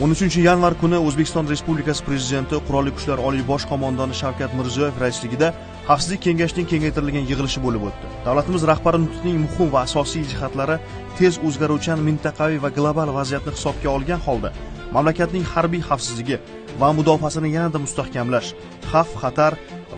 13-yanvar kuni O'zbekiston Respublikasi Prezidenti Qurolli Kuchlar Oliy bosh qo'mondoni Shavkat Mirziyoyev raisligida Xavfsizlik kengashining kengaytirilgan yig'ilishi bo'lib o'tdi. Davlatimiz rahbari nutqining muhim va asosiy jihatlari tez o'zgaruvchan mintaqaviy va global vaziyatni hisobga olgan holda mamlakatning harbiy xavfsizligi va mudofaasini yanada mustahkamlash, xavf-xatar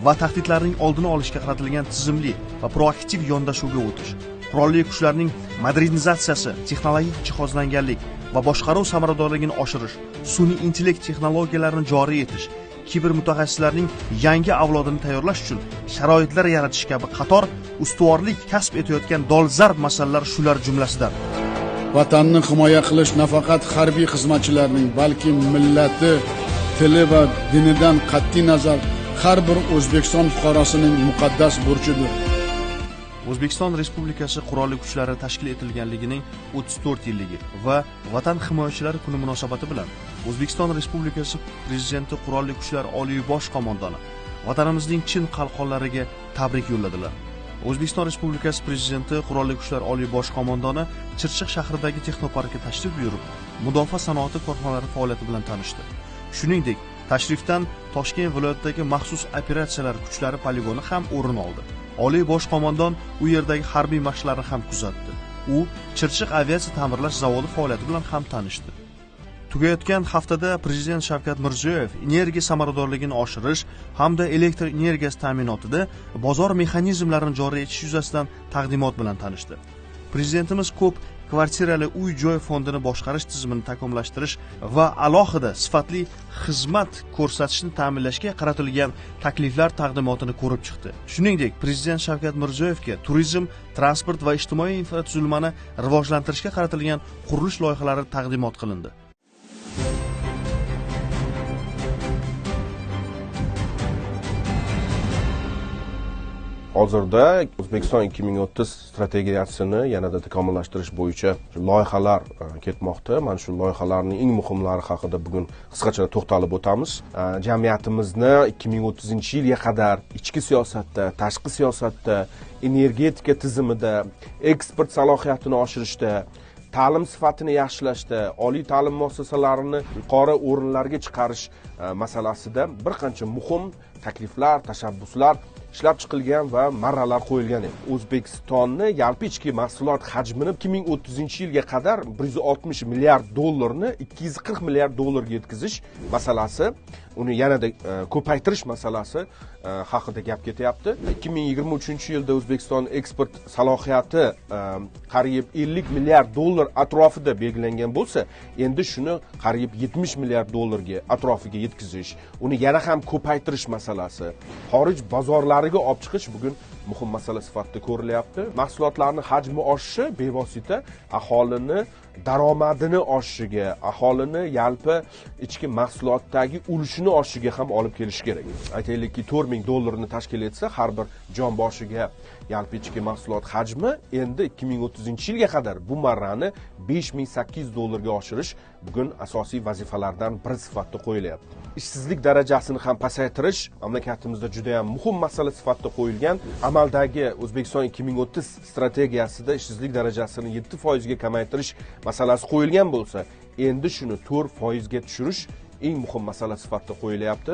va tahdidlarning oldini olishga qaratilgan tizimli va proaktiv yondashuvga o'tish, qurolli kuchlarning modernizatsiyasi, texnologik jihozlanganlik va boshqaruv samaradorligini oshirish, sun'iy intellekt texnologiyalarini joriy etish, kiber mutaxassislarning yangi avlodini tayyorlash uchun sharoitlar yaratish kabi qator ustuvorlik kasb etayotgan dolzarb masalalar shular jumlasidan. Vatanni himoya qilish nafaqat harbiy xizmatchilarning, balki millati, tili va dinidan qat'iy nazar har bir O'zbekiston fuqarosining muqaddas burchidir. O'zbekiston Respublikasi Qurolli Kuchlari tashkil etilganligining 34 yilligi va Vatan himoyachilari kuni munosabati bilan O'zbekiston Respublikasi Prezidenti Qurolli Kuchlar Oliy bosh qo'mondoni vatanimizning chin qalqonlariga tabrik yo'lladilar. O'zbekiston Respublikasi Prezidenti Qurolli Kuchlar Oliy bosh qo'mondoni Chirchiq shahridagi texnoparkka tashrif buyurib, mudofaa sanoati korxonalari faoliyati bilan tanishdi. Shuningdek, tashrifdan Toshkent viloyatidagi maxsus operatsiyalar kuchlari poligoni ham o'rin oldi. Oliy bosh qo'mondon u yerdagi harbiy mashqlarni ham kuzatdi. U Chirchiq aviatsiya ta'mirlash zavodi faoliyati bilan ham tanishdi. Tugayotgan haftada Prezident Shavkat Mirziyoyev energiya samaradorligini oshirish hamda elektr energiyasi ta'minotida bozor mexanizmlarini joriy etish yuzasidan taqdimot bilan tanishdi. Prezidentimiz ko'p kvartirali uy-joy fondini boshqarish tizimini takomillashtirish va alohida sifatli xizmat ko'rsatishni ta'minlashga qaratilgan takliflar taqdimotini ko'rib chiqdi. Shuningdek, Prezident Shavkat Mirziyoyevga turizm, transport va ijtimoiy infratuzilmani rivojlantirishga qaratilgan qurilish loyihalari taqdimot qilindi. Hozirda O'zbekiston 2030 strategiyasini yanada takomillashtirish bo'yicha loyihalar ketmoqda. Mana shu loyihalarning eng muhimlari haqida bugun qisqacha to'xtalib o'tamiz. Jamiyatimizni 2030-yilga qadar ichki siyosatda, tashqi siyosatda, energetika tizimida, eksport salohiyatini oshirishda, ta'lim sifatini yaxshilashda, oliy ta'lim muassasalarini yuqori o'rinlarga chiqarish masalasida bir qancha muhim takliflar, tashabbuslar ishlab chiqilgan va marralar qo'yilgan edi. O'zbekistonni yalpi ichki mahsulot hajmini 2030-yilga qadar 160 milliard dollarni 240 milliard dollarga yetkazish masalasi, uni yanada ko'paytirish masalasi haqida gap ketyapti. 2023-yilda O'zbekiston eksport salohiyati qariyb 50 milliard dollar atrofida belgilangan bo'lsa, endi shuni qariyb 70 milliard dollarga atrofiga yetkazish, uni yana ham ko'paytirish masalasi, xorij bozorlariga olib chiqish bugun muhim masala sifatida ko'rilyapti. Mahsulotlarning hajmi oshishi bevosita aholini daromadini oshishiga, aholini yalpi ichki mahsulotdagi ulushini oshishiga ham olib kelish kerak. Aytaylikki 4000 dollarni tashkil etsa, har bir jon boshiga yalpi ichki mahsulot hajmi endi 2030-yilga qadar bu marrani 5800 dollarga oshirish bugun asosiy vazifalardan biri sifatida qo'yilyapti. Ishsizlik darajasini ham pasaytirish mamlakatimizda juda ham muhim masala sifatida qo'yilgan. Amaldagi O'zbekiston 2030 strategiyasida ishsizlik darajasini 7% ga kamaytirish masalasi qo'yilgan bo'lsa, endi shuni 4% ga tushirish eng muhim masala sifatida qo'yilyapti.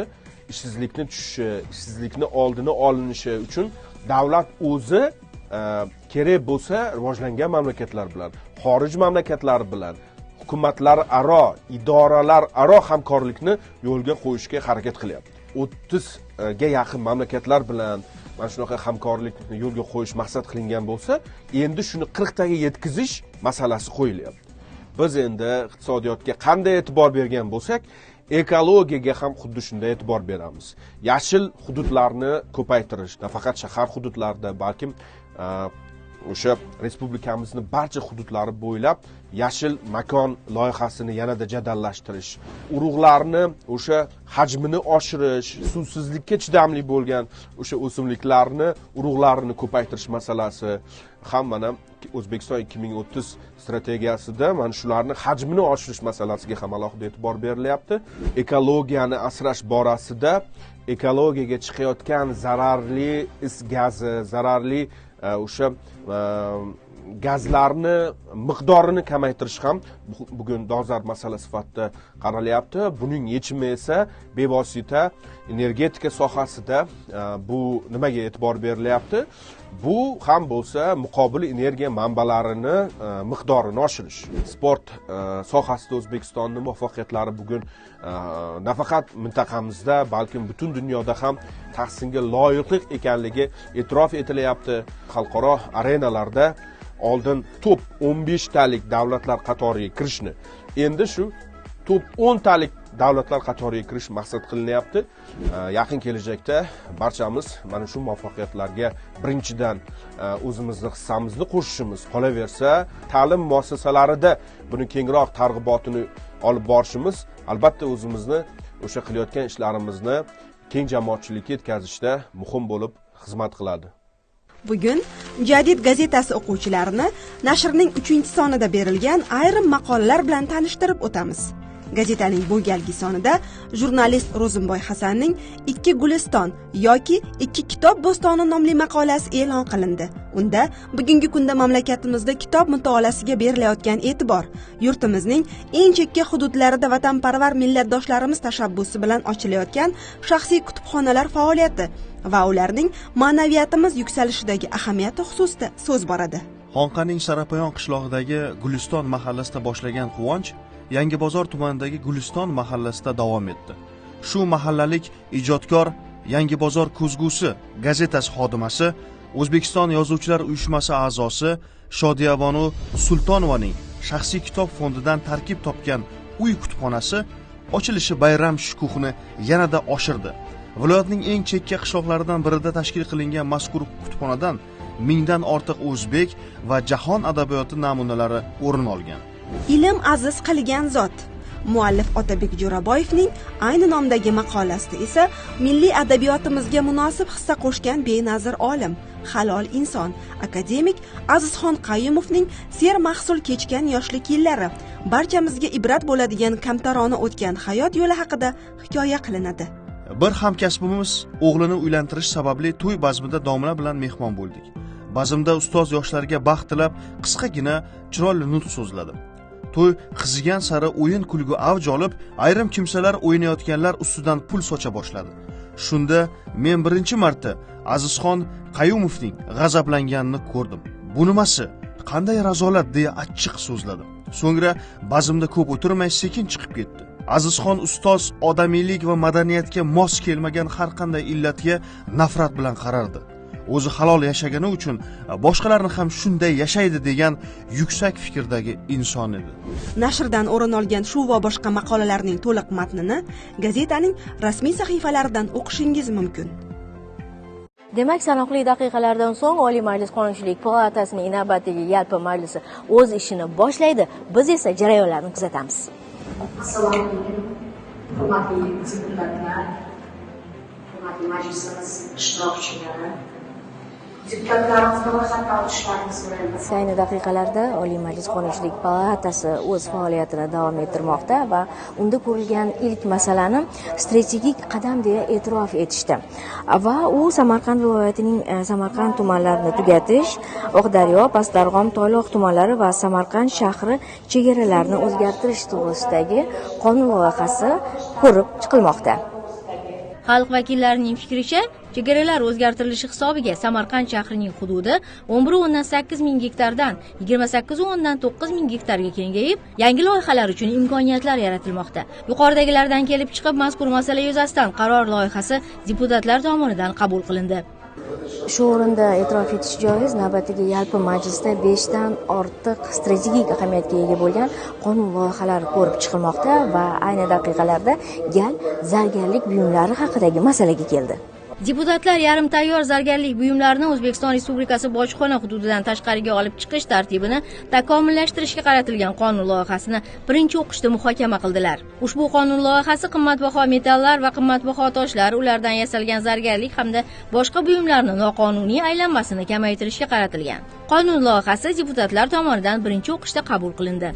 Ishsizlikni tushishi, ishsizlikni oldini olinishi uchun davlat o'zi kerak bo'lsa rivojlangan mamlakatlar bilan, xorij mamlakatlari bilan hukumatlar aro, idoralar aro hamkorlikni yo'lga qo'yishga harakat qilyapti. 30 ga yaqin mamlakatlar bilan mana shunaqa hamkorlikni yo'lga qo'yish maqsad qilingan bo'lsa, endi shuni 40 taga yetkazish masalasi qo'yilyapti. Biz endi iqtisodiyotga qanday e'tibor bergan bo'lsak, ekologiyaga ham xuddi shunday e'tibor beramiz. Yashil hududlarni ko'paytirish, nafaqat shahar hududlarida, balkim o'sha respublikamizni barcha hududlari bo'ylab yashil makon loyihasini yanada jadallashtirish, urug'larni o'sha hajmini oshirish, suvsizlikka chidamli bo'lgan o'sha o'simliklarni, urug'larini ko'paytirish masalasi ham mana O'zbekiston 2030 strategiyasida mana shularni hajmini oshirish masalasiga ham alohida e'tibor berilyapti. Ekologiyani asrash borasida ekologiyaga chiqayotgan zararli is gazi, zararli o'sha gazlarni miqdorini kamaytirish ham bugun dolzarb masala sifatida qaralyapti. Buning yechimi esa bevosita energetika sohasida bu nimaga e'tibor berilyapti? Bu ham bo'lsa muqobil energiya manbalarini miqdorini oshirish. Sport sohasida O'zbekistonning muvaffaqiyatlari bugun nafaqat mintaqamizda, balkim butun dunyoda ham tahsinga loyiqlik ekanligi e'tirof etilyapti. Xalqaro arenalarda oldin top 15 talik davlatlar qatoriga kirishni, endi shu top 10 talik davlatlar qatoriga kirish maqsad qilinyapti. Yaqin kelajakda barchamiz mana shu muvaffaqiyatlarga birinchidan o'zimizning hissamizni qo'shishimiz, qolaversa ta'lim muassasalarida buni kengroq targ'ibotini olib borishimiz albatta o'zimizni o'sha qilayotgan ishlarimizni keng jamoatchilikka yetkazishda muhim bo'lib xizmat qiladi. Bugun Jadid gazetasi o'quvchilarini nashrning 3-sonida berilgan ayrim maqolalar bilan tanishtirib o'tamiz. Gazetaning bu galgi sonida jurnalist Ro'zimboy Hasanning 2 Guliston yoki 2 kitob bo'stoni nomli maqolasi e'lon qilindi. Unda bugungi kunda mamlakatimizda kitob mutolaasiga berilayotgan e'tibor, yurtimizning eng chekka hududlarida vatanparvar millatdoshlarimiz tashabbusi bilan ochilayotgan shaxsiy kutubxonalar faoliyati va ularning ma'naviyatimiz yuksalishidagi ahamiyati xususida so'z boradi. Xonqaning Sarapayon qishlog'idagi Guliston mahallasida boshlangan quvonch Yangibozor tumanidagi Guliston mahallasida davom etdi. Shu mahallalik ijodkor Yangibozor ko'zgusi gazetasi xodimasi, O'zbekiston Yozuvchilar uyushmasi a'zosi Shodiyabonu Sultonovaning shaxsiy kitob fondidan tarkib topgan uy kutubxonasi ochilishi bayram shukuhini yanada oshirdi. Viloyatning eng chekka qishloqlaridan birida tashkil qilingan mazkur kutubxonadan mingdan ortiq o'zbek va jahon adabiyoti namunalari o'rin olgan. Ilm aziz qilgan zot. Muallif Otabek Jo'raboyevning ayni nomdagi maqolasida esa milliy adabiyotimizga munosib hissa qo'shgan benazir olim, halol inson, akademik Azizxon Qayumovning ser mahsul kechgan yoshlik yillari, barchamizga ibrat bo'ladigan kamtarona o'tgan hayot yo'li haqida hikoya qilinadi. Bir hamkasbimiz o'g'lini uylantirish sababli to'y bazmida domla bilan mehmon bo'ldik. Bazmda ustoz yoshlarga baxt tilab qisqagina chiroyli nutq so'zladi. To'y qizigan sari o'yin kulgu avj olib, ayrim kimsalar o'ynayotganlar ustidan pul socha boshladi. Shunda men birinchi marta Azizxon Qayumovning g'azablanganini ko'rdim. Bu nimasi? Qanday razolat deya achchiq so'zladi. So'ngra bazmda ko'p o'tirmay sekin chiqib ketdi. Azizxon ustoz odamiylik va madaniyatga mos kelmagan har qanday illatga nafrat bilan qarardi. O'zi halol yashagani uchun boshqalarni ham shunday yashaydi degan yuksak fikrdagi inson edi. Nashrdan o'rin olgan shu va boshqa maqolalarning to'liq matnini gazetaning rasmiy sahifalaridan o'qishingiz mumkin. Demak, sanoqli daqiqalardan so'ng Oliy Majlis Qonunchilik palatasining navbatdagi yalpi majlisi o'z ishini boshlaydi. Biz esa jarayonlarni kuzatamiz. Assalomu alaykum, hurmatli deputatlar, hurmatli majlisimiz ishtirokchilari. Ayni daqiqalarda Oliy Majlis Qonunchilik palatasi o'z faoliyatini davom ettirmoqda va unda ko'rilgan ilk masalani strategik qadam deya e'tirof etishdi. Va u Samarqand viloyatining Samarqand tumanlarini tugatish, Oqdaryo, Pastdarg'om, Toyloq tumanlari va Samarqand shahri chegaralarini o'zgartirish to'g'risidagi qonun loyihasi ko'rib chiqilmoqda. Xalq vakillarining fikricha, chegaralar o'zgartirilishi hisobiga Samarqand shahrining hududi 11.8 ming gektardan 28.9 ming gektarga kengayib, yangi loyihalar uchun imkoniyatlar yaratilmoqda. Yuqoridagilardan kelib chiqib, mazkur masala yuzasidan qaror loyihasi deputatlar tomonidan qabul qilindi. Shu o'rinda e'tirof etish joiz, navbatdagi yalpi majlisda 5 dan ortiq strategik ahamiyatga ega bo'lgan qonun loyihalari ko'rib chiqilmoqda va ayni daqiqalarda gal zargarlik buyumlari haqidagi masalaga keldi. Deputatlar yarim tayyor zargarlik buyumlarini O'zbekiston Respublikasi bojxona hududidan tashqariga olib chiqish tartibini takomillashtirishga qaratilgan qonun loyihasini birinchi o'qishda muhokama qildilar. Ushbu qonun loyihasi qimmatbaho metallar va qimmatbaho toshlar, ulardan yasalgan zargarlik hamda boshqa buyumlarning noqonuniy aylanmasini kamaytirishga qaratilgan. Qonun loyihasi deputatlar tomonidan birinchi o'qishda qabul qilindi.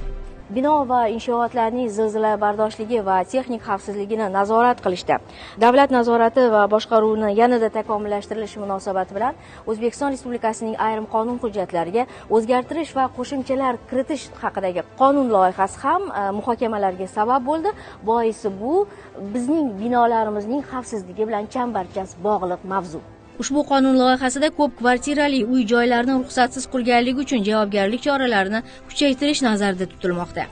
bino va inshootlarning zilzila bardoshligi va texnik xavfsizligini nazorat qilishda davlat nazorati va boshqaruvni yanada takomillashtirilishi munosabati bilan O'zbekiston Respublikasining ayrim qonun hujjatlariga o'zgartirish va qo'shimchalar kiritish haqidagi qonun loyihasi ham muhokamalarga sabab bo'ldi. Boisi bu bizning binolarimizning xavfsizligi bilan chambarchas bog'liq mavzu. Ushbu qonun loyihasida ko'p kvartirali uy-joylarni ruxsatsiz qurganligi uchun javobgarlik choralarini kuchaytirish nazarda tutilmoqda.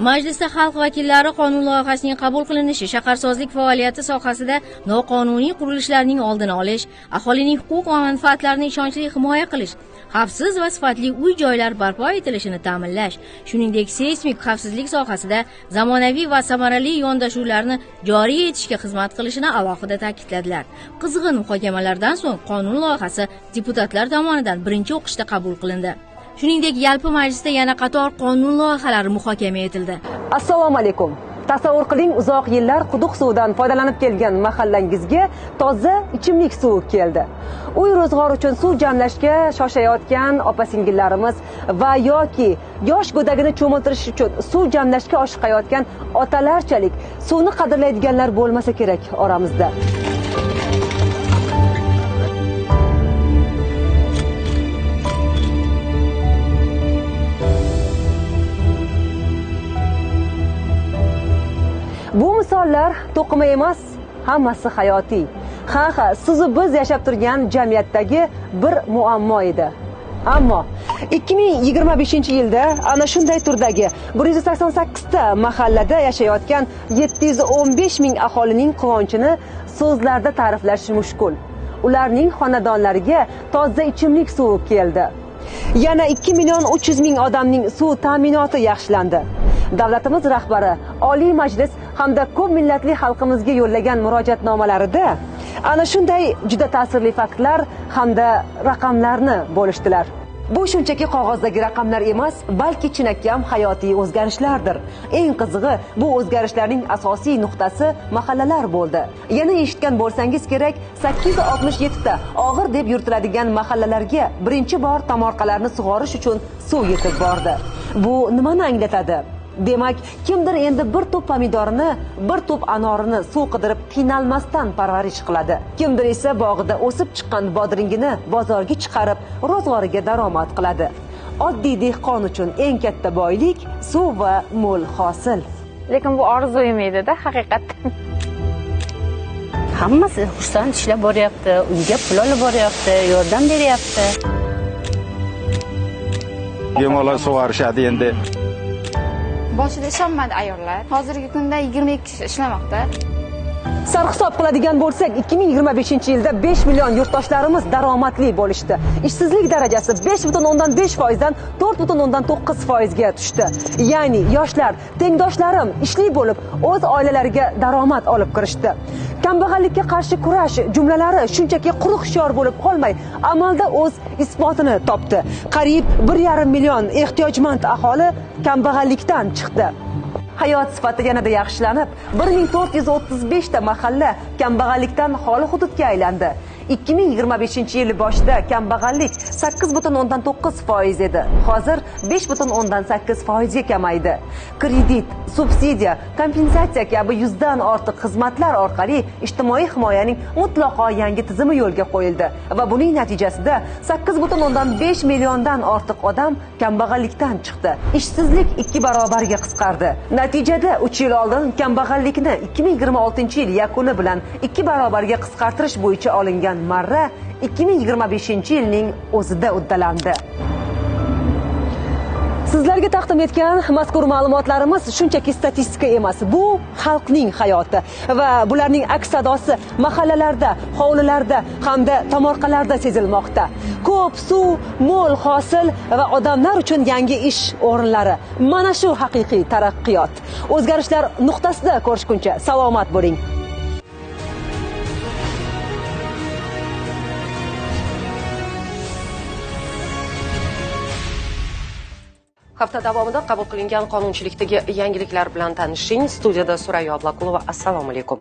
Majlisda xalq vakillari qonun loyihasining qabul qilinishi shaharsozlik faoliyati sohasida noqonuniy qurilishlarning oldini olish, aholining huquq va manfaatlarini ishonchli himoya qilish, xavfsiz va sifatli uy-joylar barpo etilishini ta'minlash, shuningdek seysmik xavfsizlik sohasida zamonaviy va samarali yondashuvlarni joriy etishga xizmat qilishini alohida ta'kidladilar. Qizg'in muhokamalardan so'ng qonun loyihasi deputatlar tomonidan birinchi o'qishda qabul qilindi. Shuningdek, yalpi majlisda yana qator qonun loyihalari muhokama etildi. Assalomu alaykum. Tasavvur qiling, uzoq yillar quduq suvidan foydalanib kelgan mahallangizga toza ichimlik suvi keldi. Uy ro'zg'or uchun suv jamlashga shoshayotgan opa-singillarimiz va yoki yosh go'dagini cho'miltirish uchun suv jamlashga oshiqayotgan otalarchalik suvni qadrlaydiganlar bo'lmasa kerak oramizda. Bu misollar to'qima emas, hammasi hayotiy. Ha, sizu biz yashab turgan jamiyatdagi bir muammo edi. Ammo 2025-yilda ana shunday turdagi 188 ta mahallada yashayotgan 715 ming aholining quvonchini so'zlarda ta'riflash mushkul. Ularning xonadonlariga toza ichimlik suvi keldi. Yana 2 million 300 ming odamning suv ta'minoti yaxshilandi. Davlatimiz rahbari, Oliy Majlis hamda ko'p millatli xalqimizga yo'llagan murojaatnomalarida ana shunday juda ta'sirli faktlar hamda raqamlarni bo'lishdilar. Bu shunchaki qog'ozdagi raqamlar emas, balki chinakam hayotiy o'zgarishlardir. Eng qizig'i, bu o'zgarishlarning asosiy nuqtasi mahallalar bo'ldi. Yana eshitgan bo'lsangiz kerak, 867 ta og'ir deb yuritiladigan mahallalarga birinchi bor tomorqalarni sug'orish uchun suv yetib bordi. Bu nimani anglatadi? Demak, kimdir endi bir tup pomidorini, bir tup anorini suv qidirib qiynalmasdan parvarish qiladi. Kimdir esa bog'ida o'sib chiqqan bodringini bozorga chiqarib, ro'zg'origa daromad qiladi. Oddiy dehqon uchun eng katta boylik suv va mo'l hosil. Lekin bu orzu edi-da, haqiqatdan. Hammasi xursand ishlab boryapti, uyga pul olib boryapti, yordam beryapti. Bemalol sug'orishadi endi. Boshida ishonmadi ayollar. Hozirgi kunda 22 kishi ishlamoqda. Sarhisob qiladigan bo'lsak, 2025-yilda 5 million yurtdoshlarimiz daromadli bo'lishdi. Ishsizlik darajasi 5,5% dan 4,9% ga tushdi. Ya'ni yoshlar, tengdoshlarim ishli bo'lib, o'z oilalariga daromad olib kirishdi. Kambag'allikka qarshi kurash jumlalari shunchaki quruq shior bo'lib qolmay, amalda o'z isbotini topdi. Qariyb 1,5 million ehtiyojmand aholi kambag'allikdan chiqdi. Hayot sifati yanada yaxshilanib, 1435 ta mahalla kambag'allikdan xoli hududga aylandi. 2025-yil boshida kambag'allik 8,9% edi. Hozir 5,8% ga kamaydi. Kredit, subsidiya, kompensatsiya kabi 100 dan ortiq xizmatlar orqali ijtimoiy himoyaning mutlaqo yangi tizimi yo'lga qo'yildi va buning natijasida 8,5 milliondan ortiq odam kambag'allikdan chiqdi. Ishsizlik 2 barobarga qisqardi. Natijada 3 yil oldin kambag'allikni 2026-yil yakuni bilan 2 barobarga qisqartirish bo'yicha olingan marra 2025-yilning o'zida uddalandi. Sizlarga taqdim etgan mazkur ma'lumotlarimiz shunchaki statistika emas, bu xalqning hayoti va bularning aks sadosi mahallalarda, hovlilarda hamda tomorqalarda sezilmoqda. Ko'p suv, mo'l hosil va odamlar uchun yangi ish o'rinlari. Mana shu haqiqiy taraqqiyot. O'zgarishlar nuqtasida ko'rishguncha salomat bo'ling. Hafta davomida qabul qilingan qonunchilikdagi yangiliklar bilan tanishing. Studiyada Surayyo Ablakulova. Assalomu alaykum.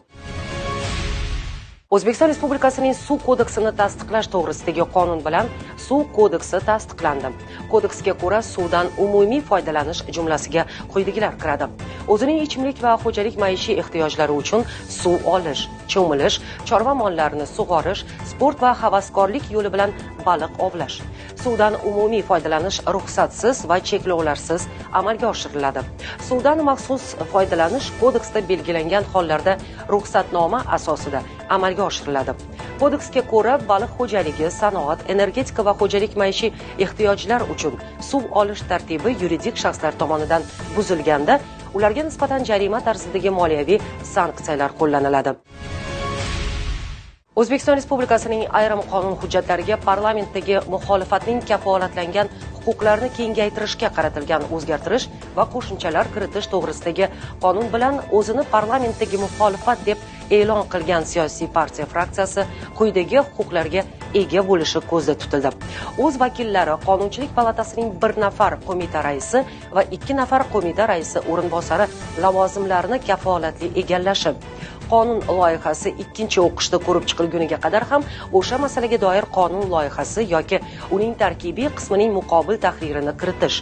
O'zbekiston Respublikasining Suv kodeksini tasdiqlash to'g'risidagi qonun bilan Suv kodeksi tasdiqlandi. Kodeksga ko'ra suvdan umumiy foydalanish jumlasiga quyidagilar kiradi. O'zining ichimlik va xo'jalik maishiy ehtiyojlari uchun suv olish, cho'milish, chorva mollarini sug'orish, sport va havaskorlik yo'li bilan baliq ovlash. Suvdan umumiy foydalanish ruxsatsiz va cheklovlarsiz amalga oshiriladi. Suvdan maxsus foydalanish kodeksda belgilangan hollarda ruxsatnoma asosida amalga oshiriladi. Kodeksga ko'ra baliq xo'jaligi, sanoat, energetika va xo'jalik maishiy ehtiyojlar uchun suv olish tartibi yuridik shaxslar tomonidan buzilganda ularga nisbatan jarima tarzidagi moliyaviy sanksiyalar qo'llaniladi. O'zbekiston Respublikasining ayrim qonun hujjatlariga parlamentdagi muxolifatning kafolatlangan huquqlarini kengaytirishga qaratilgan o'zgartirish va qo'shimchalar kiritish to'g'risidagi qonun bilan o'zini parlamentdagi muxolifat deb e'lon qilgan siyosiy partiya fraksiyasi quyidagi huquqlarga ega bo'lishi ko'zda tutildi. O'z vakillari Qonunchilik palatasining 1 nafar qo'mita raisi va 2 nafar qo'mita raisi o'rinbosari lavozimlarini kafolatli egallashi, qonun loyihasi ikkinchi o'qishda ko'rib chiqilguniga qadar ham o'sha masalaga doir qonun loyihasi yoki uning tarkibiy qismining muqobil tahririni kiritish,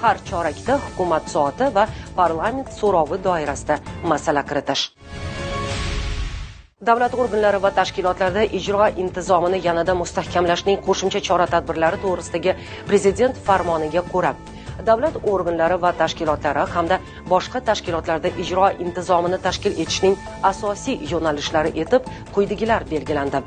har chorakda hukumat soati va parlament so'rovi doirasida masala kiritish. Davlat organlari va tashkilotlarda ijro intizomini yanada mustahkamlashning qo'shimcha chora-tadbirlari to'g'risidagi Prezident farmoniga ko'ra davlat organlari va tashkilotlari hamda boshqa tashkilotlarda ijro intizomini tashkil etishning asosiy yo'nalishlari etib quyidagilar belgilandi.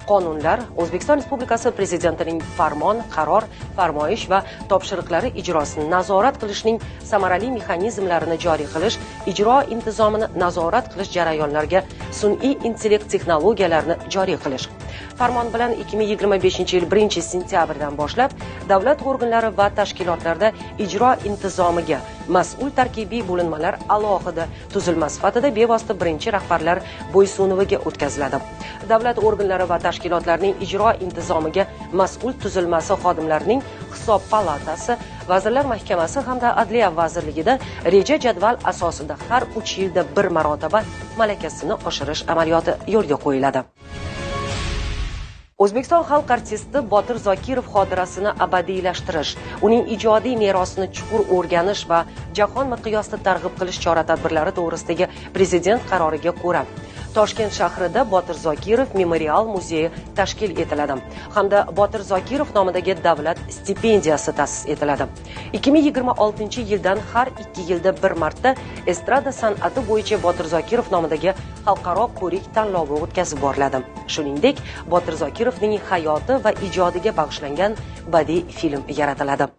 Qonunlar O'zbekiston Respublikasi Prezidentining farmon, qaror, farmoyish va topshiriqlari ijrosini nazorat qilishning samarali mexanizmlarini joriy qilish, ijro intizomini nazorat qilish jarayonlariga sun'iy intellekt texnologiyalarini joriy qilish. Farmon bilan 2025-yil 1-sentyabrdan boshlab davlat organlari va tashkilotlarda ijro intizomiga mas'ul tarkibiy bo'linmalar alohida tuzilma sifatida bevosita birinchi rahbarlar bo'ysunuviga o'tkaziladi. Davlat organlari va tashkilotlarning ijro intizomiga mas'ul tuzilmasi xodimlarining Hisob palatasi, Vazirlar Mahkamasi hamda Adliya vazirligida reja jadval asosida har 3 yilda bir marotaba malakasini oshirish amaliyoti yo'lga qo'yiladi. O'zbekiston xalq artisti Botir Zokirov xotirasini abadiylashtirish, uning ijodiy merosini chuqur o'rganish va jahon miqyosida targ'ib qilish chora-tadbirlari to'g'risidagi Prezident qaroriga ko'ra Toshkent shahrida Botir Zokirov memorial muzeyi tashkil etiladi hamda Botir Zokirov nomidagi davlat stipendiyasi ta'sis etiladi. 2026-yildan har 2 yilda bir marta estrada san'ati bo'yicha Botir Zokirov nomidagi xalqaro ko'rik tanlovi o'tkazib boriladi. Shuningdek, Botir Zokirovning hayoti va ijodiga bag'ishlangan badiiy film yaratiladi.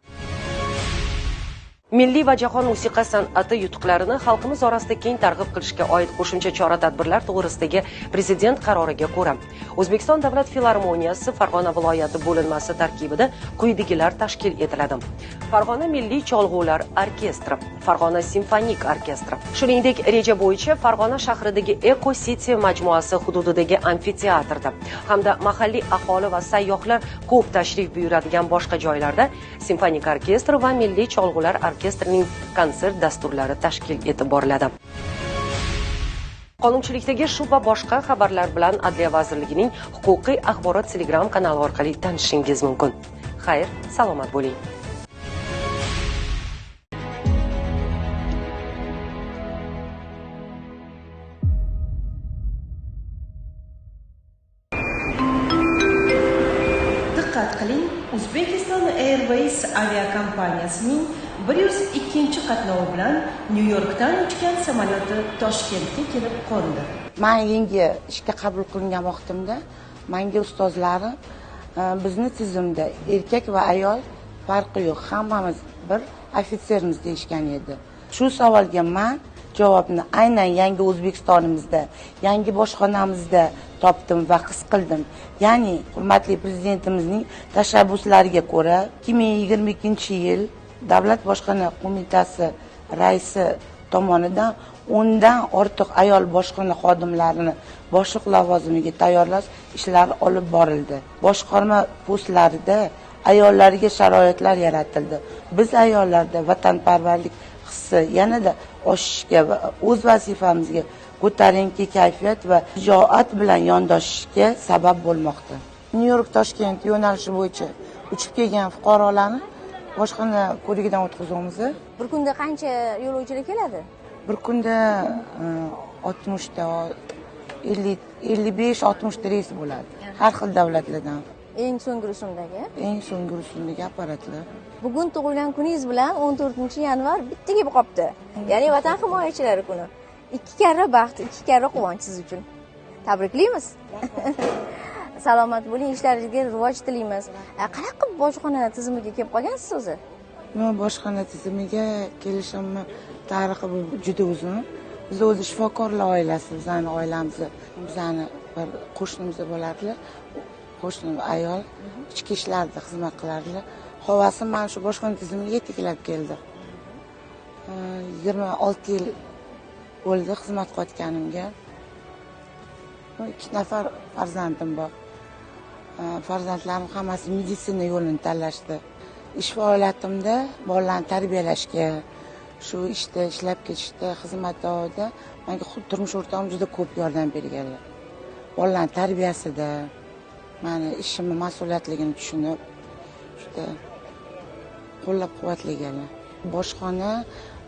Milliy va jahon musiqa san'ati yutuqlarini xalqimiz orasida keng targ'ib qilishga oid qo'shimcha chora-tadbirlar to'g'risidagi Prezident qaroriga ko'ra O'zbekiston Davlat filarmoniyasi Farg'ona viloyati bo'linmasi tarkibida quyidagilar tashkil etiladi. Farg'ona milliy cholg'ular orkestri, Farg'ona simfonik orkestri. Shuningdek, reja bo'yicha Farg'ona shahridagi Eco City majmuasi hududidagi amfiteatrda hamda mahalliy aholi va sayyohlar ko'p tashrif buyuradigan boshqa joylarda simfonik orkestr va milliy cholg'ular orkestrining konsert dasturlari tashkil etib boriladi. Qonunchilikdagi shu va boshqa xabarlar bilan Adliya vazirligining huquqiy axborot Telegram kanali orqali tanishishingiz mumkin. Xayr, salomat bo'ling. Diqqat qiling, Uzbekistan Airways aviakompaniyasining 102 qatnovi bilan Nyu-Yorkdan uchgan samolyoti Toshkentga kelib qo'ndi. Men yangi ishga qabul qilingan vaqtimda menga ustozlarim bizni tizimda erkak va ayol farqi yo'q, hammamiz bir ofitsermiz deyishgan edi. Shu savolga men javobni aynan yangi O'zbekistonimizda, yangi boshxonamizda topdim va his qildim. Ya'ni hurmatli prezidentimizning tashabbuslariga ko'ra 2022-yil Davlat bojxona qo'mitasi raisi tomonidan 10 dan ortiq ayol bojxona xodimlarini boshliq lavozimiga tayyorlash ishlari olib borildi. Boshqarma postlarida ayollarga sharoitlar yaratildi. Biz ayollarda vatanparvarlik hissi yanada oshishiga va o'z vazifamizga ko'tarinki kayfiyat va shijoat bilan yondoshishga sabab bo'lmoqda. Nyu-York Toshkent yo'nalishi bo'yicha uchib kelgan fuqarolarni boshqarma ko'rigidan o'tkazamiz. Bir kunda qancha yo'lovchilar keladi? Bir kunda 60 ta 55-60 ta reys bo'ladi. Har xil davlatlardan. Eng so'nggi rusumdagi? Eng so'nggi rusumdagi apparatlar. Bugun tug'ilgan kuningiz bilan 14-yanvar bitta kelib qolibdi. Ya'ni Vatan himoyachilari kuni. 2 karra baxt, 2 karra quvonch siz uchun. Tabriklaymiz. Salomat bo'ling, ishlaringizga rivoj tilaymiz. Qanaqa qilib bojxona tizimiga kelib qolgansiz o'zi? Men bojxona tizimiga kelishimni tarixi juda uzun. Biz o'zi shifokorlar oilasi, bizning oilamiz, bizning bir qo'shnimiz bo'lardilar. Qo'shnim ayol ichki ishlarda xizmat qilardilar. Havasi mana shu bojxona tizimiga yetaklab keldi. 26 yil bo'ldi xizmat qilayotganimga. 2 nafar farzandim bor. Farzandlarim hammasi meditsina yo'lini tanlashdi. Ish faoliyatimda bolalarni tarbiyalashga, shu ishda ishlab ketishda, xizmat davomida menga xuddi turmush o'rtog'im juda ko'p yordam berganlar. Bolalarning tarbiyasida meni ishimni mas'uliyatligini tushunib, juda qo'llab-quvvatlaganlar. Bojxona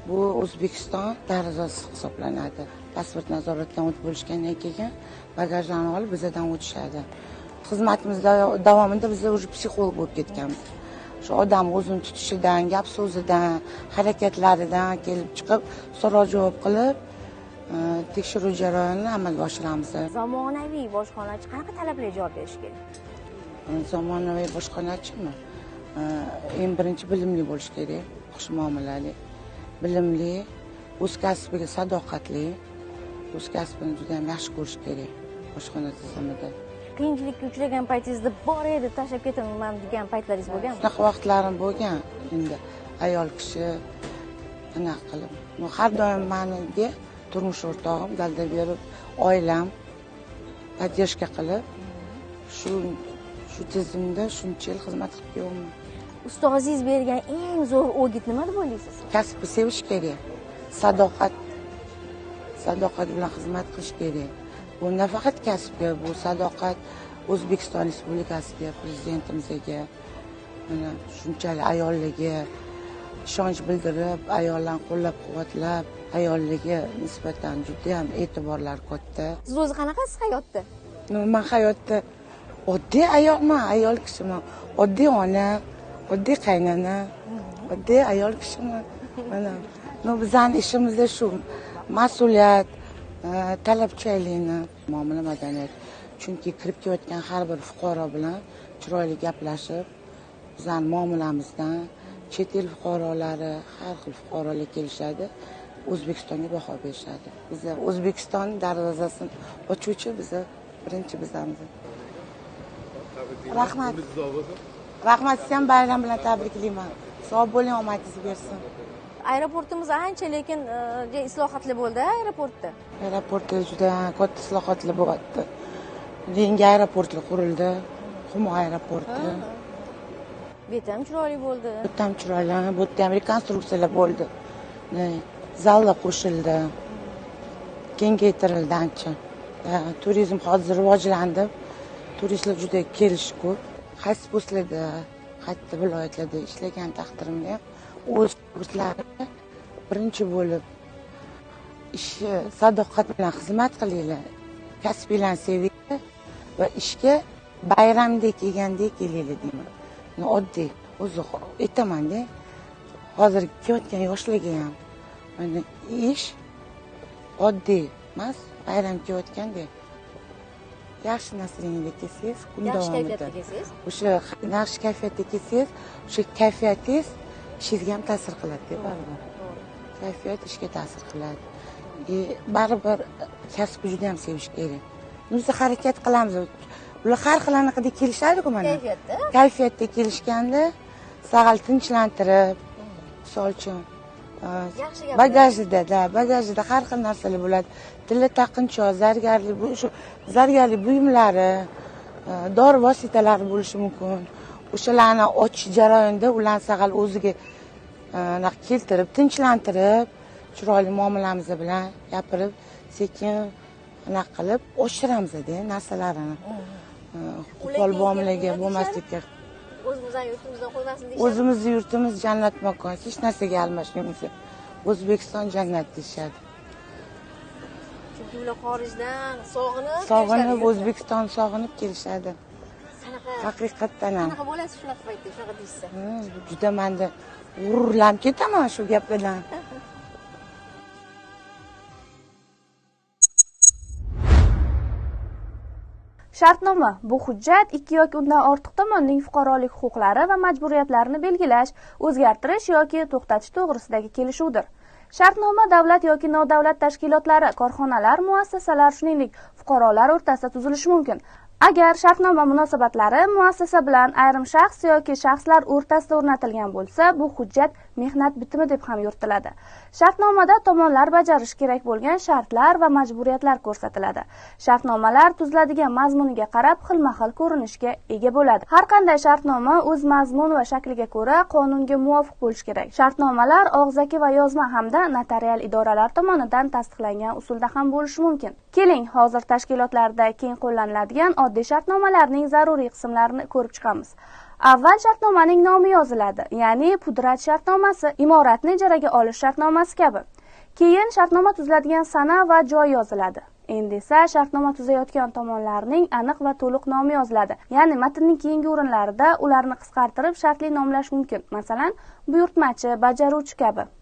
bu O'zbekiston darajasi hisoblanadi. Pasport nazoratidan o'tib bo'lishgandan keyin bagajlarni olib bizdan o'tishadi. Xizmatimiz davomida biz o'zi psixolog bo'lib ketganmiz. Shu odam o'zini tutishidan, gap so'zidan, harakatlaridan kelib chiqib, so'roq-javob qilib, tekshiruv jarayonini amalga oshiramiz. Zamonaviy bojxonachi qanaqa talablarga javob berishi kerak? Zamonaviy bojxonachimi? Eng birinchi bilimli bo'lish kerak, xush muomalali, bilimli, o'z kasbiga sadoqatli, o'z kasbini juda ham yaxshi ko'rish kerak bojxona tizimida. Qiyinchilikka uchragan paytingizda bor edi, tashlab ketaman degan paytlaringiz bo'lganmi? Shunaqa vaqtlarim bo'lgan. Endi ayol kishi anaqa qilib, har doim meniga turmush o'rtog'im dalda berib, oilam podдержка qilib, shu tizimda shuncha yil xizmat qilib kelganman. Ustozingiz bergan eng zo'r o'git nima deb o'ylaysiz? Kasbni sevish kerak. Sadoqat bilan xizmat qilish kerak. Bu nafaqat kasbga, bu sadoqat O'zbekiston Respublikasiga, prezidentimizga, mana shunchalik ayollarga ishonch bildirib, ayollarni qo'llab-quvvatlab, ayollarga nisbatan juda ham e'tiborlar katta. Siz o'zi qanaqasiz hayotda? Men hayotda oddiy ayolman, ayol kishiman. Oddiy ona, oddiy qaynona, oddiy ayol kishiman. Mana bizning ishimizda shu mas'uliyat, talabchanlikni, muomala madaniyat. Chunki kirib kelayotgan har bir fuqaro bilan chiroyli gaplashib, bizning muomalamizdan chet el fuqarolari, har xil fuqarolar kelishadi, O'zbekistonga baho berishadi. Biz O'zbekiston darvozasini ochuvchi birinchi bizamiz. Rahmat. Rahmat, siz ham bayram bilan tabriklayman. Sog' bo'ling, omadingiz bersin. Aeroportimiz ancha lekin islohotlar bo'ldi aeroportda. Aeroportda juda katta islohotlar bo'lyapti. Yangi aeroportlar qurildi. Humo aeroporti. Bu ham chiroyli bo'ldi. Bu ham chiroyli, bu ham rekonstruksiyalar bo'ldi. Zallar qo'shildi. Kengaytirildi ancha. Turizm hozir rivojlandi. Turistlar juda kelishi ko'p. Qaysi postlarda, qaysi viloyatlarda ishlagan taqdirimda o'z kurslarida birinchi bo'lib ishni sadoqat bilan xizmat qilinglar, kasbinglarni sevinglar va ishga bayramdek kelgandek kelinglar deyman. Oddiy o'zi aytaman-da, hozir kelayotgan yoshlarga ham mana ish oddiy emas, bayram kelayotgandek yaxshi nastroyeniyada kelsangiz, kun davomida o'sha yaxshi kayfiyatda kelsangiz, o'sha kayfiyatingiz ishingizga ham ta'sir qiladi, baribir. Kayfiyat ishga ta'sir qiladi. Baribir kasbni juda ham sevish kerak. Biz harakat qilamiz. Ular har xil anaqada kelishadi-ku mana. Kayfiyatda kelishganda sal tinchlantirib, misol uchun bagajida har xil narsalar bo'ladi. Tilla taqinchoq, zargarlik, bu shu zargarlik buyumlari, dori vositalari bo'lishi mumkin. O'shalarni ochish jarayonida ularni sal o'ziga keltirib, tinchlantirib, chiroyli muomalamiz bilan gapirib, sekin anaqa qilib oshiramizda narsalarini. Qo'pol muomalaga bo'lmaslikka. O'zimizning yurtimizdan qo'ymasin deyishadi. O'zimizni yurtimiz jannat makon, hech narsaga almashmaymiz. O'zbekiston jannat deyishadi. Chunki ular xorijdan sog'inib O'zbekiston sog'inib kelishadi. Haqiqatdan ham. Qanaqa bo'lasiz shunaqa paytda, shunaqa deysiz? Juda menda g'ururlanib ketaman shu gap bilan. Shartnoma bu hujjat ikki yoki undan ortiq tomonning fuqarolik huquqlari va majburiyatlarini belgilash, o'zgartirish yoki to'xtatish to'g'risidagi kelishuvdir. Shartnoma davlat yoki nodavlat tashkilotlari, korxonalar, muassasalar, shuningdek fuqarolar o'rtasida tuzilishi mumkin. Agar shartnoma munosabatlari muassasa bilan ayrim shaxs yoki shaxslar o'rtasida o'rnatilgan bo'lsa, bu hujjat mehnat bitimi deb ham yuritiladi. Shartnomada tomonlar bajarish kerak bo'lgan shartlar va majburiyatlar ko'rsatiladi. Shartnomalar tuziladigan mazmuniga qarab xilma-xil ko'rinishga ega bo'ladi. Har qanday shartnoma o'z mazmun va shakliga ko'ra qonunga muvofiq bo'lishi kerak. Shartnomalar og'zaki va yozma hamda notarial idoralar tomonidan tasdiqlangan usulda ham bo'lishi mumkin. Keling, hozir tashkilotlarda keng qo'llaniladigan oddiy shartnomalarning zaruriy qismlarini ko'rib chiqamiz. Avval shartnomaning nomi yoziladi, ya'ni pudrat shartnomasi, imoratni ijaraga olish shartnomasi kabi. Keyin shartnoma tuziladigan sana va joy yoziladi. Endi esa shartnoma tuzayotgan tomonlarning aniq va to'liq nomi yoziladi. Ya'ni matnning keyingi o'rinlarida ularni qisqartirib shartli nomlash mumkin. Masalan, buyurtmachi, bajaruvchi kabi.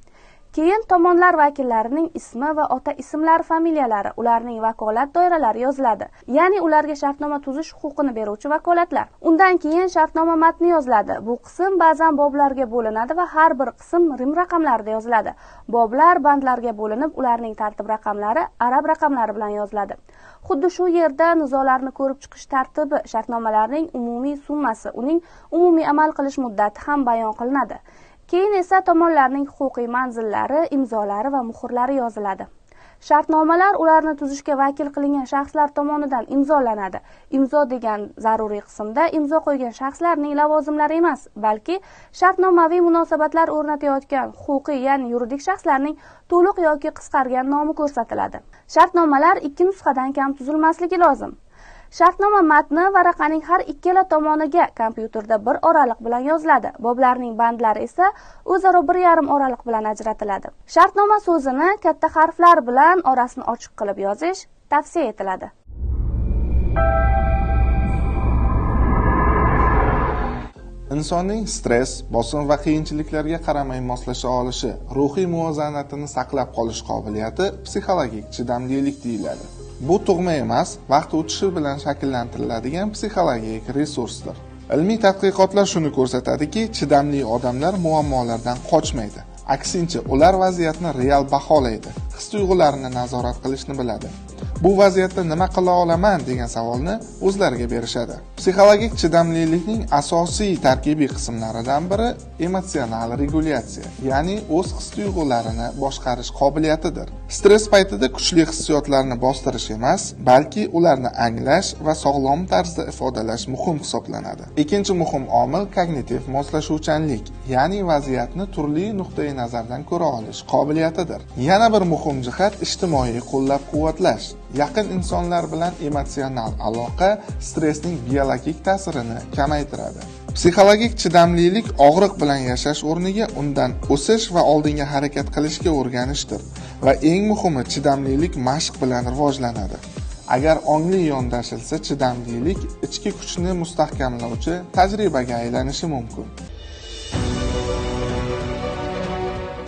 Keyin tomonlar vakillarining ismi va ota ismlari, familiyalari, ularning vakolat doiralari yoziladi. Ya'ni ularga shartnoma tuzish huquqini beruvchi vakolatlar. Undan keyin shartnoma matni yoziladi. Bu qism ba'zan boblarga bo'linadi va har bir qism rim raqamlarida yoziladi. Boblar bandlarga bo'linib, ularning tartib raqamlari arab raqamlari bilan yoziladi. Xuddi shu yerda nizolarni ko'rib chiqish tartibi, shartnomalarning umumiy summasi, uning umumiy amal qilish muddati ham bayon qilinadi. Keyin esa tomonlarning huquqiy manzillari, imzolari va muhrlari yoziladi. Shartnomalar ularni tuzishga vakil qilingan shaxslar tomonidan imzolanadi. Imzo degan zaruriy qismda imzo qo'ygan shaxslarning lavozimlari emas, balki shartnomaviy munosabatlar o'rnatayotgan huquqiy, ya'ni yuridik shaxslarning to'liq yoki qisqargan nomi ko'rsatiladi. Shartnomalar 2 nusxadan kam tuzilmasligi lozim. Shartnoma matni varaqaning har ikkala tomoniga kompyuterda bir oraliq bilan yoziladi. Boblarning bandlari esa o'zaro 1,5 oraliq bilan ajratiladi. Shartnoma so'zini katta harflar bilan orasini ochiq qilib yozish tavsiya etiladi. Insonning stress, bosim va qiyinchiliklarga qaramay moslasha olishi, ruhiy muvozanatini saqlab qolish qobiliyati psixologik chidamlilik deyiladi. Bu tug'ma emas, vaqt o'tishi bilan shakllantiriladigan psixologik resursdir. Ilmiy tadqiqotlar shuni ko'rsatadiki, chidamli odamlar muammolardan qochmaydi. Aksincha, ular vaziyatni real baholaydi, his-tuyg'ularini nazorat qilishni biladi. Bu vaziyatda nima qila olaman degan savolni o'zlariga berishadi. Psixologik chidamlilikning asosiy tarkibiy qismlaridan biri emotsional regulyatsiya, ya'ni o'z his-tuyg'ularini boshqarish qobiliyatidir. Stress paytida kuchli hissiyotlarni bostirish emas, balki ularni anglash va sog'lom tarzda ifodalash muhim hisoblanadi. Ikkinchi muhim omil kognitiv moslashuvchanlik, ya'ni vaziyatni turli nuqtai nazardan ko'ra olish qobiliyatidir. Yana bir muhim jihat ijtimoiy qo'llab-quvvatlash. Yaqin insonlar bilan emotsional aloqa stressning biologik ta'sirini kamaytiradi. Psixologik chidamlilik og'riq bilan yashash o'rniga undan o'sish va oldinga harakat qilishga o'rganishdir va eng muhimi chidamlilik mashq bilan rivojlanadi. Agar ongli yondashilsa, chidamlilik ichki kuchni mustahkamlovchi tajribaga aylanishi mumkin.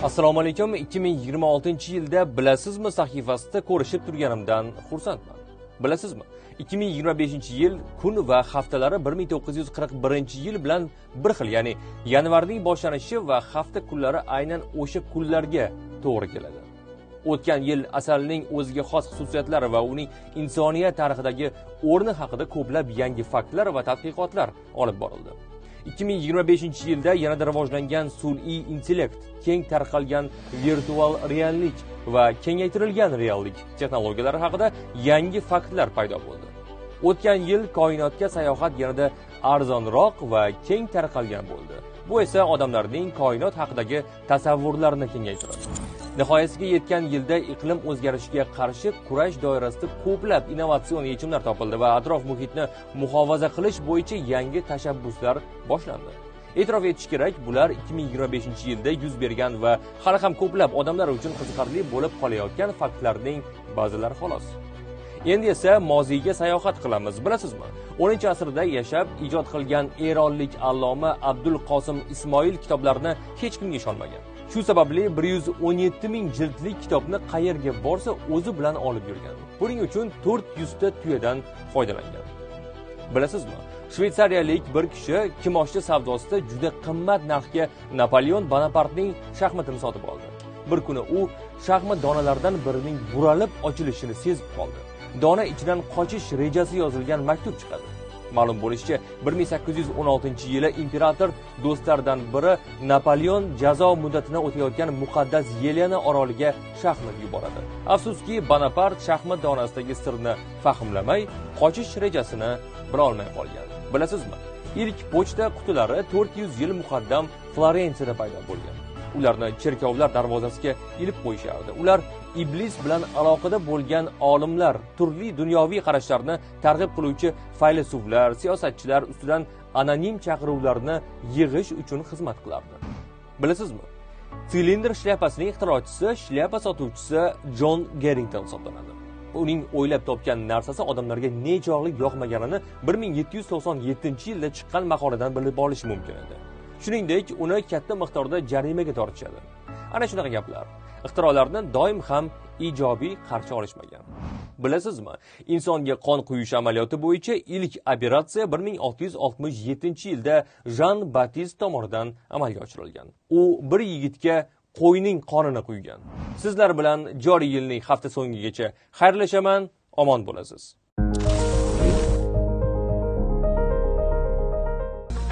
Assalomu alaykum. 2026-yilda bilasizmi sahifasida ko'rishib turganimdan xursandman. Bilasizmi? 2025-yil kun va haftalari 1941-yil bilan bir xil, ya'ni yanvarning boshlanishi va hafta kunlari aynan o'sha kunlarga to'g'ri keladi. O'tgan yil asalining o'ziga xos xususiyatlari va uning insoniyat tarixidagi o'rni haqida ko'plab yangi faktlar va tadqiqotlar olib borildi. 2025-yilda yanada rivojlangan sun'iy intellekt, keng tarqalgan virtual reallik va kengaytirilgan reallik texnologiyalari haqida yangi faktlar paydo bo'ldi. O'tgan yil koinotga sayohat yanada arzonroq va keng tarqalgan bo'ldi. Bu esa odamlarning koinot haqidagi tasavvurlarini kengaytiradi. Nihoyasiga yetgan yilda iqlim o'zgarishiga qarshi kurash doirasida ko'plab innovatsion yechimlar topildi va atrof muhitni muhofaza qilish bo'yicha yangi tashabbuslar boshlandi. E'tirof etish kerak, bular 2025-yilda yuz bergan va hali ham ko'plab odamlar uchun qiziqarli bo'lib qolayotgan faktlarning ba'zilari xolos. Endi esa moziyga sayohat qilamiz. Bilasizmi? 10-asrda yashab ijod qilgan eronlik alloma Abdul Qosim Ismoil kitoblarini hech kimga ishonmagan. Shu sababli 117 ming jildlik kitobni qayerga borsa o'zi bilan olib yurgan. Buning uchun 400 ta tuyadan foydalangan. Bilasizmi? Shveysariyalik bir kishi kimoshdi savdosida juda qimmat narxga Napoleon Bonapartning shaxmatini sotib oldi. Bir kuni u shaxmat donalaridan birining buralib ochilishini sezib qoldi. Dona ichidan qochish rejasi yozilgan maktub chiqadi. Ma'lum bo'lishicha, 1816-yili imperator do'stlaridan biri Napoleon jazo muddatini o'tayotgan muqaddas Yelena oroliga shaxmat yuboradi. Afsuski, Bonapart shaxmat donasidagi sirni fahmlamay, qochish rejasini bila olmay qolgan. Bilasizmi? Ilk pochta qutilari 400 yil muqaddam Florensiyada paydo bo'lgan. Ularni cherkovlar darvozasiga ilib qo'yishardi. Ular iblis bilan aloqada bo'lgan olimlar, turli dunyoviy qarashlarni targ'ib qiluvchi faylasuflar, siyosatchilar ustidan anonim chaqiruvlarni yig'ish uchun xizmat qilardi. Bilasizmi? Silindr shlyapasining ixtirochisi, shlyapa sotuvchisi Jon Gerrington hisoblanadi. Uning o'ylab topgan narsasi odamlarga nechog'lik yoqmaganini 1797-yilda chiqqan maqoladan bilib olish mumkin edi. Shuningdek, uni katta miqdorda jarimaga tortishadi. Ana shunaqa gaplar. Ixtirolarni doim ham ijobiy qarshi olishmagan. Bilasizmi? Insonga qon quyish amaliyoti bo'yicha ilk operatsiya 1667-yilda Jean Baptiste tomonidan amalga oshirilgan. U bir yigitga qo'yning qonini quygan. Sizlar bilan joriy yilning hafta so'ngigacha xayrlashaman, omon bo'lasiz.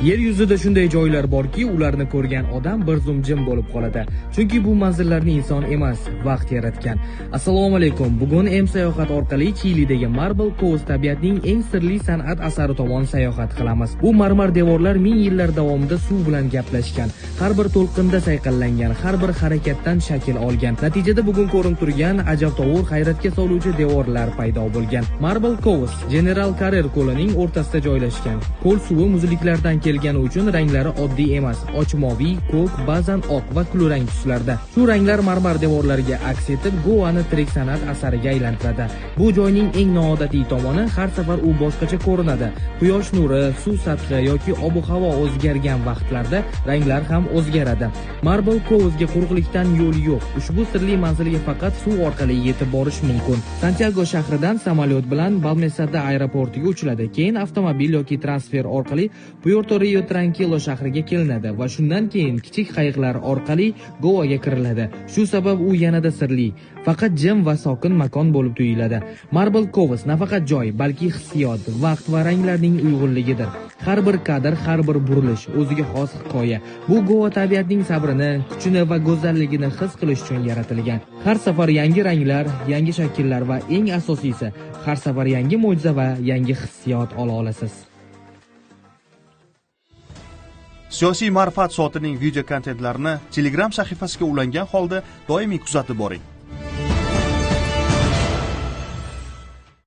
Yer yuzida shunday joylar borki, ularni ko'rgan odam bir zum jim bo'lib qoladi. Chunki bu manzillarni inson emas, vaqt yaratgan. Assalomu alaykum. Bugun sayohat orqali Chilidagi Marble Coast tabiatning eng sirli san'at asari tomon sayohat qilamiz. Bu marmar devorlar ming yillar davomida suv bilan gaplashgan, har bir to'lqinda sayqallangan, har bir harakatdan shakl olgan. Natijada bugun ko'rinib turgan ajabtovur, hayratga soluvchi devorlar paydo bo'lgan. Marble Coast General Carrer ko'lining o'rtasida joylashgan. Ko'l suvi muzliklardan kelgani uchun ranglari oddiy emas, ochmoviy, ko'k, ba'zan oq va kulrang tuslarda. Shu ranglar marmar devorlariga aks etib, Goani tirik san'at asariga aylantiradi. Bu joyning eng noodatiy tomoni, har safar u boshqacha ko'rinadi. Quyosh nuri, suv sathi yoki ob-havo o'zgargan vaqtlarda ranglar ham o'zgaradi. Marble Coastga quruqlikdan yo'l yo'q. Ushbu sirli manzilga faqat suv orqali yetib borish mumkin. Santiago shahridan samolyot bilan Balmesada aeroportiga uchiladi. Keyin avtomobil yoki transfer orqali Puerto Rio Tranquilo shahriga kelinadi va shundan keyin kichik qayiqlar orqali Goaga kiriladi. Shu sabab u yanada sirli, faqat jim va sokin makon bo'lib tuyuladi. Marble Coast nafaqat joy, balki hissiyot, vaqt va ranglarning uyg'unligidir. Har bir kadr, har bir burilish o'ziga xos hikoya. Bu Goa tabiatning sabrini, kuchini va go'zalligini his qilish uchun yaratilgan. Har safar yangi ranglar, yangi shakllar va eng asosiysi, har safar yangi mo'jiza va yangi hissiyot ola olasiz. Siyosiy ma'rifat soatining video kontentlarini Telegram sahifasiga ulangan holda doimiy kuzatib boring.